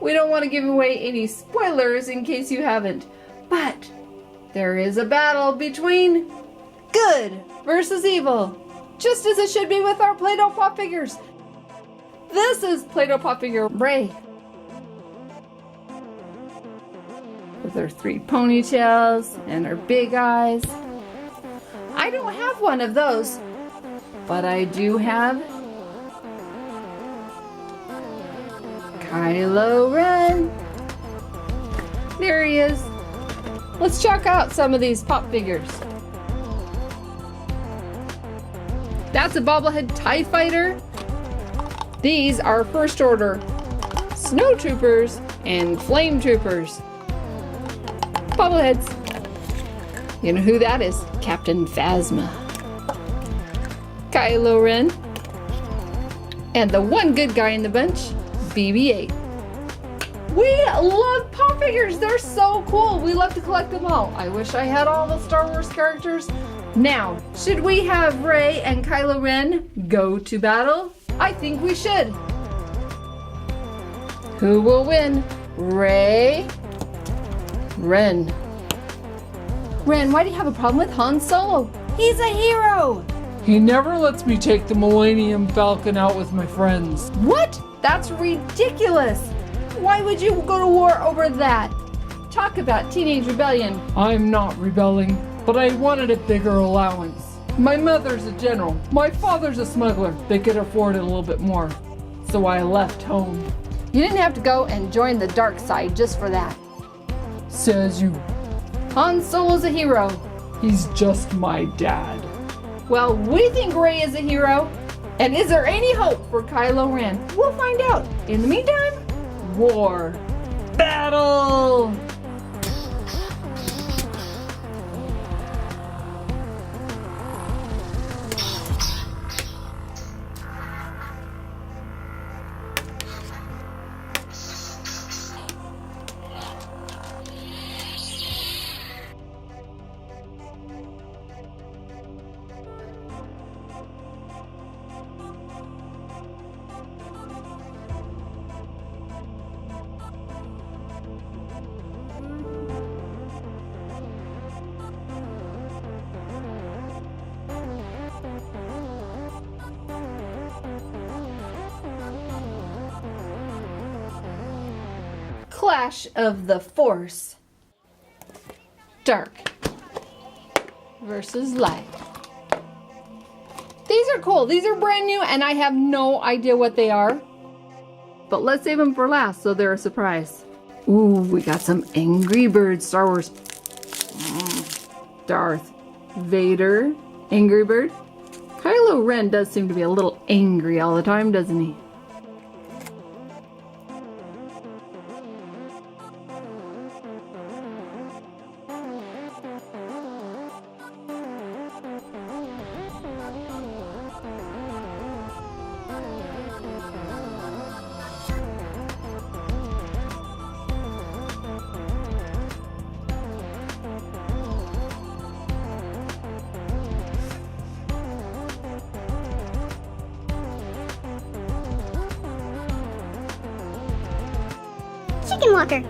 We don't want to give away any spoilers in case you haven't, but there is a battle between good versus evil, just as it should be with our Play-Doh pop figures. This is Play-Doh pop figure REY, with her 3 ponytails and her big eyes. I don't have one of those, but I do have KYLO REN. There he is. Let's check out some of these pop figures. That's a bobblehead TIE fighter. These are first order snow troopers and flame troopers. Bobbleheads. You know who that is? Captain Phasma. KYLO REN. And the one good guy in the bunch, BB-8. We love pop figures. They're so cool. We love to collect them all. I wish I had all the Star Wars characters. Now, should we have REY and KYLO REN go to battle? I think we should. Who will win? REY? REN. REN, why do you have a problem with Han Solo? He's a hero. He never lets me take the Millennium Falcon out with my friends. What? That's ridiculous. Why would you go to war over that? Talk about teenage rebellion. I'm not rebelling, but I wanted a bigger allowance. My mother's a general. My father's a smuggler. They could afford it a little bit more. So I left home. You didn't have to go and join the dark side just for that. Says you. Han Solo's a hero. He's just my dad. Well, we think REY is a hero. And is there any hope for KYLO REN? We'll find out. In the meantime, war. Battle! Clash of the Force. Dark versus light. These are cool. These are brand new and I have no idea what they are. But let's save them for last so they're a surprise. Ooh, we got some Angry Birds Star Wars. Darth Vader. Angry Bird. KYLO REN does seem to be a little angry all the time, doesn't he? Chicken Walker.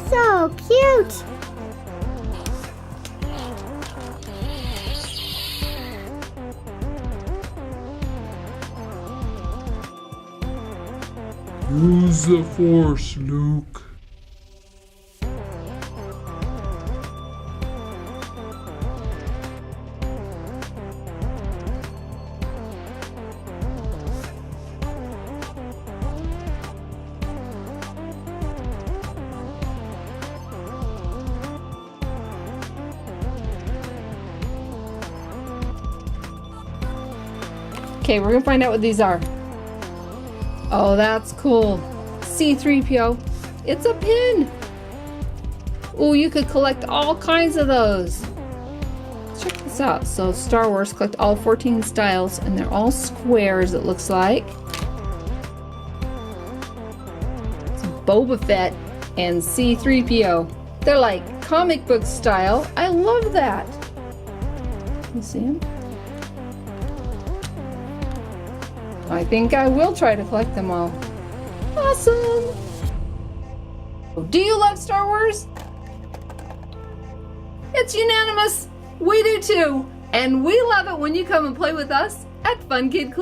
So cute. Use the Force, Luke. Okay, we're gonna find out what these are. Oh, that's cool. C-3PO. It's a pin. Oh, you could collect all kinds of those. Check this out. So Star Wars, collect all 14 styles, and they're all squares, it looks like. It's Boba Fett and C-3PO. They're like comic book style. I love that. You see them? I think I will try to collect them all. Awesome! Do you love Star Wars? It's unanimous! We do too! And we love it when you come and play with us at Fun Kid Club.